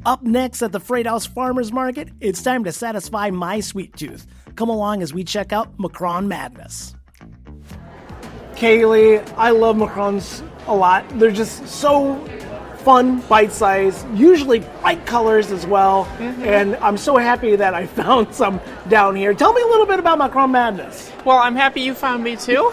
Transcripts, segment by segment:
Up next at the Freight House Farmers Market, it's time to satisfy my sweet tooth. Come along as we check out Macaron Madness. Kaye, I love macarons a lot. They're just so fun, bite-sized, usually bright colors as well. And I'm so happy that I found some down here. Tell me a little bit about Macaron Madness. Well, I'm happy you found me too.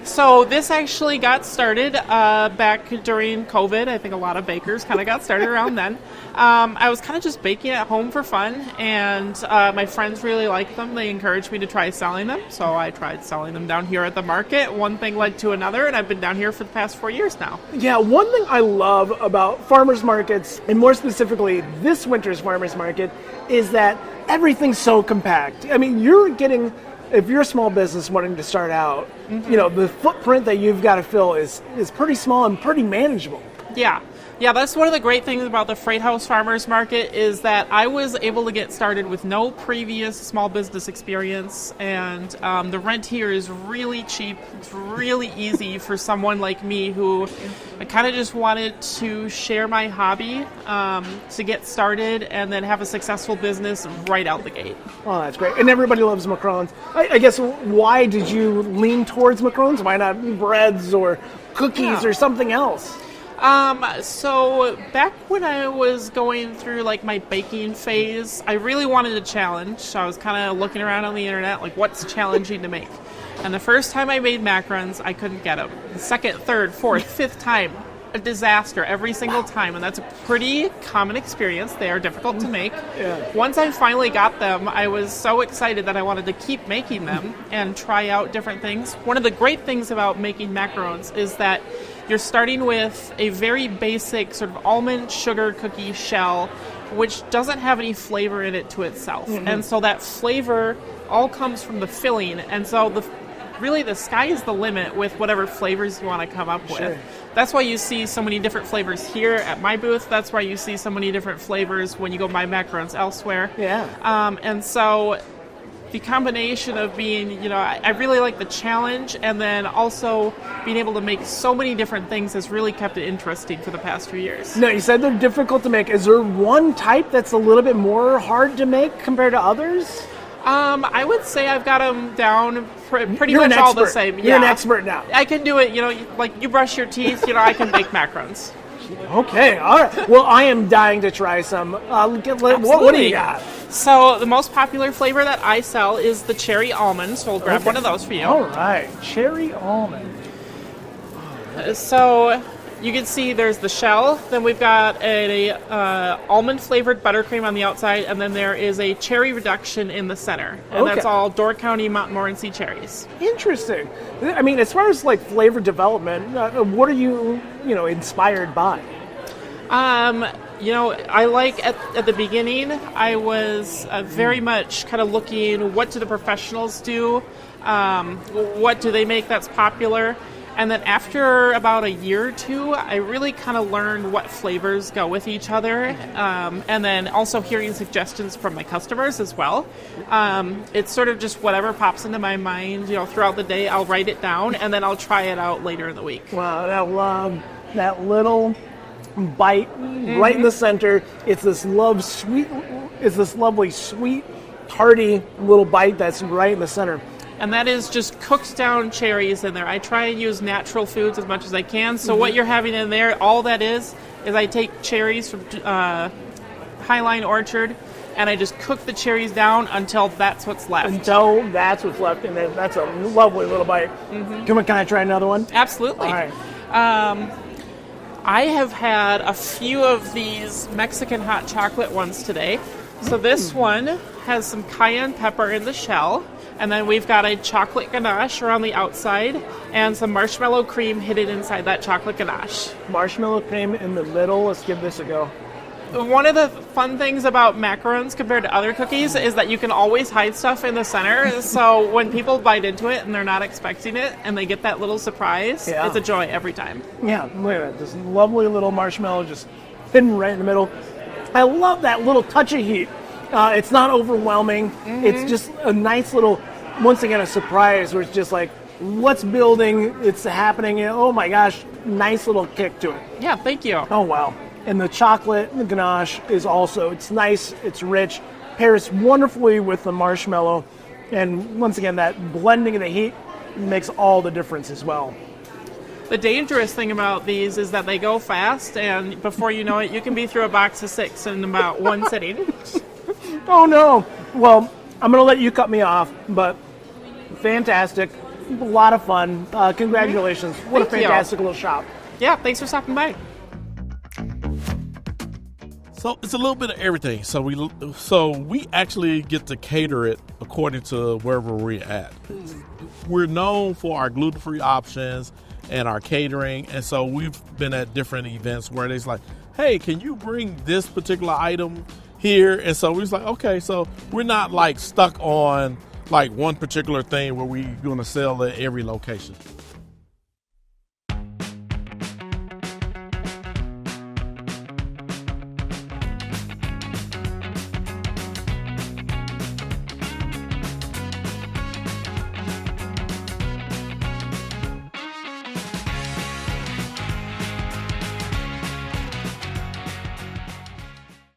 So this actually got started back during COVID. I think a lot of bakers kind of got started around then. I was kind of just baking at home for fun, and my friends really liked them. They encouraged me to try selling them, so I tried selling them down here at the market. One thing led to another, and I've been down here for the past 4 years now. Yeah, one thing I love about farmers markets, and more specifically this winter's farmers market, is that everything's so compact. I mean, you're getting... If you're a small business wanting to start out, you know, the footprint that you've got to fill is pretty small and pretty manageable. Yeah, that's one of the great things about the Freight House Farmers Market is that I was able to get started with no previous small business experience, and the rent here is really cheap. It's really easy for someone like me who I kind of just wanted to share my hobby to get started and then have a successful business right out the gate. Oh, that's great. And everybody loves macarons. I guess, why did you lean towards macarons? Why not breads or cookies or something else? So back when I was going through like my baking phase, I really wanted a challenge. So I was kind of looking around on the internet, like what's challenging to make. And the first time I made macarons, I couldn't get them. The second, third, fourth, fifth time, a disaster every single time. And that's a pretty common experience. They are difficult to make. Once I finally got them, I was so excited that I wanted to keep making them and try out different things. One of the great things about making macarons is that you're starting with a very basic sort of almond sugar cookie shell, which doesn't have any flavor in it to itself. And so that flavor all comes from the filling. And so really the sky is the limit with whatever flavors you want to come up with. That's why you see so many different flavors here at my booth. That's why you see so many different flavors when you go buy macarons elsewhere. And so the combination of being, you know, I really like the challenge, and then also being able to make so many different things has really kept it interesting for the past few years. No, you said they're difficult to make. Is there one type that's a little bit more hard to make compared to others? I would say I've got them down pretty much all the same. You're an expert now. I can do it, you know, like you brush your teeth, you know, I can make macarons. Okay, all right. Well, I am dying to try some. What do you got? So the most popular flavor that I sell is the Cherry Almond, so we'll grab one of those for you. All right, Cherry Almond. So you can see there's the shell, then we've got a almond-flavored buttercream on the outside, and then there is a cherry reduction in the center. And that's all Door County Montmorency cherries. Interesting. I mean, as far as like flavor development, what are you inspired by? You know, I like at the beginning, I was very much kind of looking, what do the professionals do? What do they make that's popular? And then after about a year or two, I really kind of learned what flavors go with each other. And then also hearing suggestions from my customers as well. It's sort of just whatever pops into my mind, you know, throughout the day, I'll write it down and then I'll try it out later in the week. Wow, I love that little bite right in the center. It's this lovely sweet, hearty little bite that's right in the center. And that is just cooked down cherries in there. I try and use natural foods as much as I can. So what you're having in there, all that is I take cherries from Highline Orchard and I just cook the cherries down until that's what's left. Until that's what's left, and then that's a lovely little bite. Can I try another one? Absolutely. All right. I have had a few of these Mexican hot chocolate ones today. So this one has some cayenne pepper in the shell, and then we've got a chocolate ganache around the outside and some marshmallow cream hidden inside that chocolate ganache. Marshmallow cream in the middle. Let's give this a go. One of the fun things about macarons compared to other cookies is that you can always hide stuff in the center. So when people bite into it and they're not expecting it and they get that little surprise, it's a joy every time. Yeah, look at that. This lovely little marshmallow just hidden right in the middle. I love that little touch of heat. It's not overwhelming. It's just a nice little, once again, a surprise where it's just like, what's building, it's happening. Oh my gosh, nice little kick to it. Yeah, thank you. Oh, wow. And the chocolate, the ganache is also, it's nice, it's rich, pairs wonderfully with the marshmallow. And once again, that blending of the heat makes all the difference as well. The dangerous thing about these is that they go fast, and before you know it, you can be through a box of 6 in about one sitting. Oh no. Well, I'm going to let you cut me off, but fantastic. A lot of fun. Congratulations. What Thank a fantastic little shop. Yeah, thanks for stopping by. So it's a little bit of everything. So we actually get to cater it according to wherever we're at. We're known for our gluten-free options and our catering, and so we've been at different events where it's like, hey, can you bring this particular item here? And so we was like, okay, so we're not like stuck on like one particular thing where we're going to sell at every location.